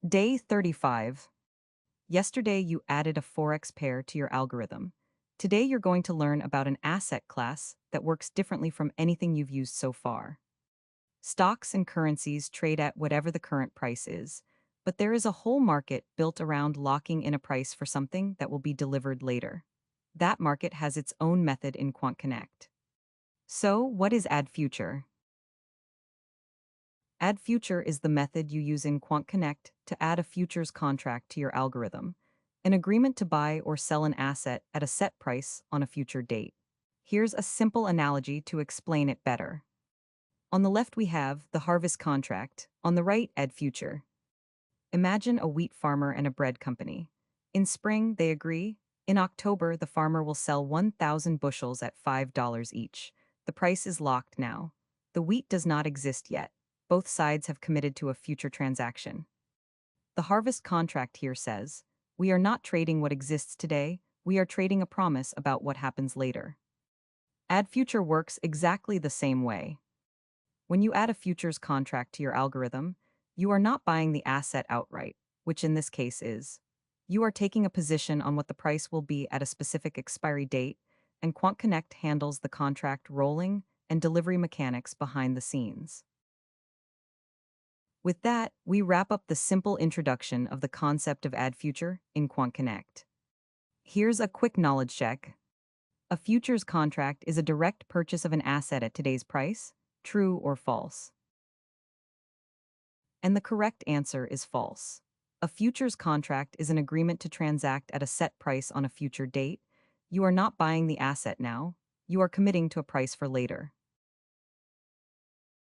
Day 35. Yesterday you added a Forex pair to your algorithm. Today you're going to learn about an asset class that works differently from anything you've used so far. Stocks and currencies trade at whatever the current price is, but there is a whole market built around locking in a price for something that will be delivered later. That market has its own method in QuantConnect. So, what is AddFuture? AddFuture is the method you use in QuantConnect to add a futures contract to your algorithm, an agreement to buy or sell an asset at a set price on a future date. Here's a simple analogy to explain it better. On the left we have the harvest contract, on the right AddFuture. Imagine a wheat farmer and a bread company. In spring, they agree. In October, the farmer will sell 1,000 bushels at $5 each. The price is locked now. The wheat does not exist yet. Both sides have committed to a future transaction. The harvest contract here says, we are not trading what exists today, we are trading a promise about what happens later. Add future works exactly the same way. When you add a futures contract to your algorithm, you are not buying the asset outright, which in this case is. You are taking a position on what the price will be at a specific expiry date, and QuantConnect handles the contract rolling and delivery mechanics behind the scenes. With that, we wrap up the simple introduction of the concept of AddFuture in QuantConnect. Here's a quick knowledge check. A futures contract is a direct purchase of an asset at today's price, true or false? And the correct answer is false. A futures contract is an agreement to transact at a set price on a future date. You are not buying the asset now, you are committing to a price for later.